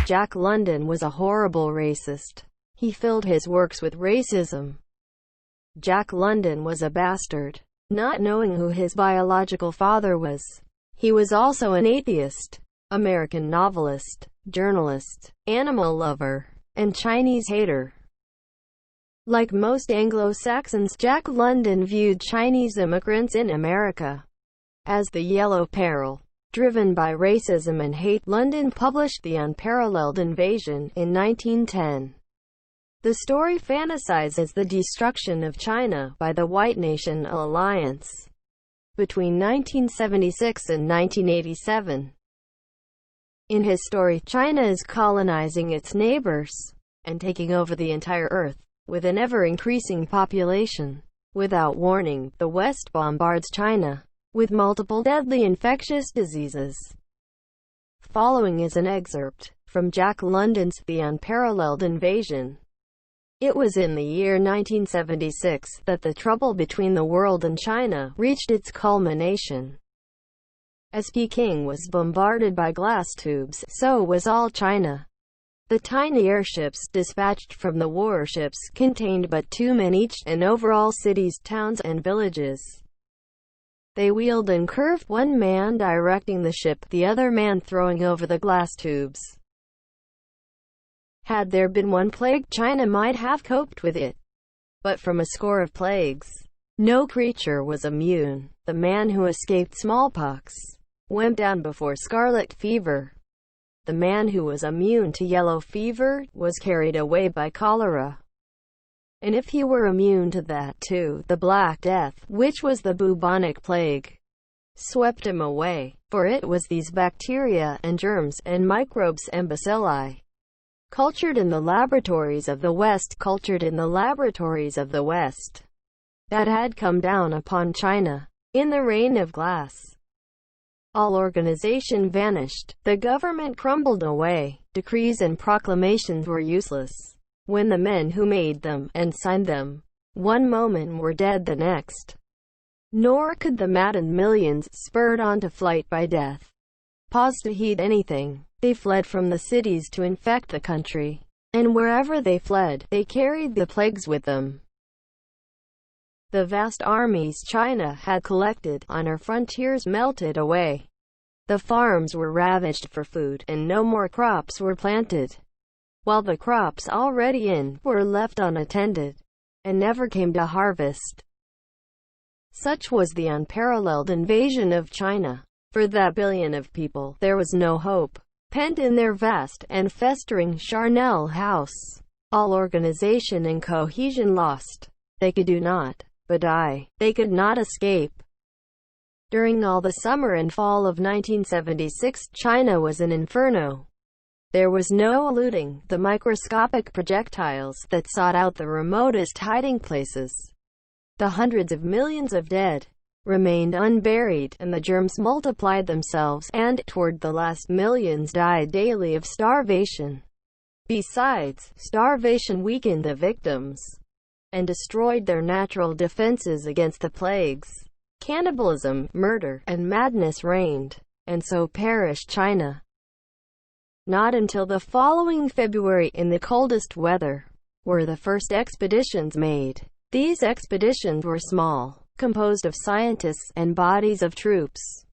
Jack London was a horrible racist. He filled his works with racism. Jack London was a bastard, not knowing who his biological father was. He was also an atheist, American novelist, journalist, animal lover, and Chinese hater. Like most Anglo-Saxons, Jack London viewed Chinese immigrants in America as the Yellow Peril. Driven by racism and hate, London published The Unparalleled Invasion in 1910. The story fantasizes the destruction of China by the White Nation Alliance between 1976 and 1987. In his story, China is colonizing its neighbors and taking over the entire Earth with an ever-increasing population. Without warning, the West bombards China with multiple deadly infectious diseases. Following is an excerpt from Jack London's The Unparalleled Invasion. It was in the year 1976 that the trouble between the world and China reached its culmination. As Peking was bombarded by glass tubes, so was all China. The tiny airships dispatched from the warships contained but 2 men each, and over all cities, towns, and villages. They wheeled and curved, one man directing the ship, the other man throwing over the glass tubes. Had there been one plague, China might have coped with it. But from a score of plagues, no creature was immune. The man who escaped smallpox went down before scarlet fever. The man who was immune to yellow fever was carried away by cholera. And if he were immune to that too, the Black Death, which was the bubonic plague, swept him away. For it was these bacteria and germs and microbes and bacilli, cultured in the laboratories of the West, that had come down upon China in the rain of glass. All organization vanished. The government crumbled away. Decrees and proclamations were useless. When the men who made them and signed them one moment were dead the next. Nor could the maddened millions, spurred on to flight by death, pause to heed anything. They fled from the cities to infect the country, and wherever they fled, they carried the plagues with them. The vast armies China had collected on her frontiers melted away. The farms were ravaged for food, and no more crops were planted, while the crops already in were left unattended, and never came to harvest. Such was the unparalleled invasion of China. For that billion of people, there was no hope. Pent in their vast and festering charnel house, all organization and cohesion lost. They could do naught but die. They could not escape. During all the summer and fall of 1976, China was an inferno. There was no eluding the microscopic projectiles that sought out the remotest hiding places. The hundreds of millions of dead remained unburied, and the germs multiplied themselves, and, toward the last, millions died daily of starvation. Besides, starvation weakened the victims and destroyed their natural defenses against the plagues. Cannibalism, murder, and madness reigned, and so perished China. Not until the following February, in the coldest weather, were the first expeditions made. These expeditions were small, composed of scientists and bodies of troops,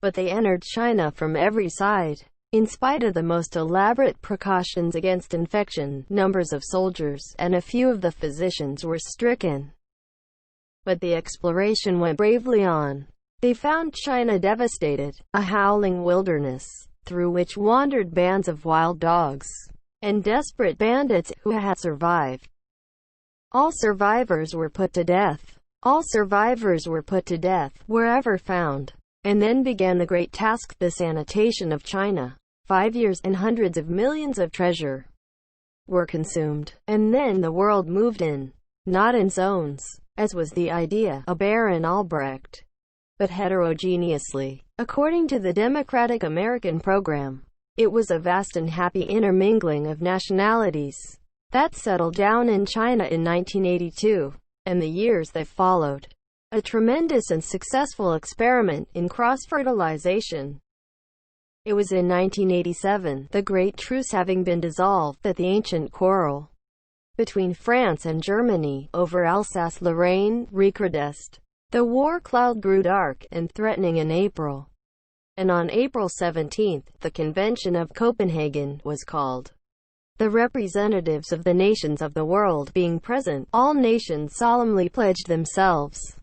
but they entered China from every side. In spite of the most elaborate precautions against infection, numbers of soldiers and a few of the physicians were stricken. But the exploration went bravely on. They found China devastated, a howling wilderness, through which wandered bands of wild dogs and desperate bandits who had survived. All survivors were put to death. Wherever found. And then began the great task, the sanitation of China. 5 years, and hundreds of millions of treasure were consumed. And then the world moved in, not in zones, as was the idea of Baron Albrecht, but heterogeneously, according to the democratic American program. It was a vast and happy intermingling of nationalities that settled down in China in 1982, and the years that followed. A tremendous and successful experiment in cross-fertilization. It was in 1987, the Great Truce having been dissolved, that the ancient quarrel between France and Germany over Alsace-Lorraine recrudesced. The war cloud grew dark and threatening in April, and on April 17, the Convention of Copenhagen was called. The representatives of the nations of the world being present, all nations solemnly pledged themselves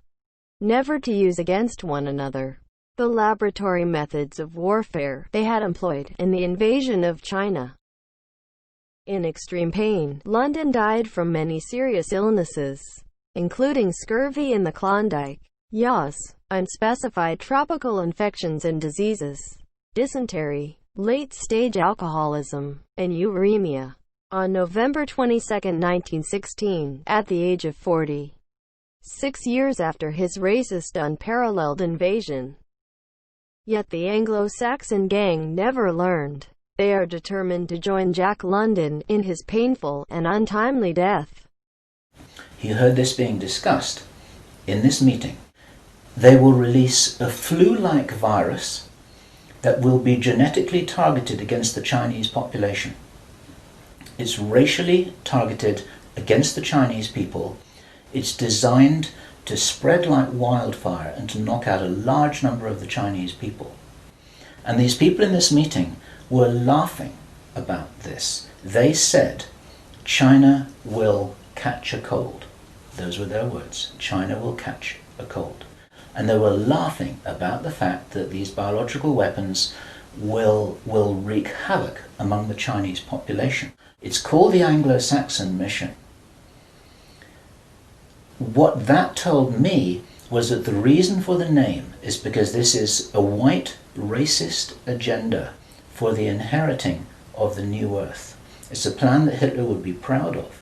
never to use against one another the laboratory methods of warfare they had employed in the invasion of China. In extreme pain, London died from many serious illnesses, including scurvy in the Klondike, yaws, unspecified tropical infections and diseases, dysentery, late-stage alcoholism, and uremia. On November 22, 1916, at the age of 40, 6 years after his racist unparalleled invasion. Yet the Anglo-Saxon gang never learned. They are determined to join Jack London in his painful and untimely death. He heard this being discussed in this meeting. They will release a flu-like virus that will be genetically targeted against the Chinese population. It's racially targeted against the Chinese people. It's designed to spread like wildfire and to knock out a large number of the Chinese people. And these people in this meeting were laughing about this. They said, China will catch a cold. Those were their words. China will catch a cold. And they were laughing about the fact that these biological weapons will wreak havoc among the Chinese population. It's called the Anglo-Saxon mission. What that told me was that the reason for the name is because this is a white racist agenda for the inheriting of the new earth. It's a plan that Hitler would be proud of.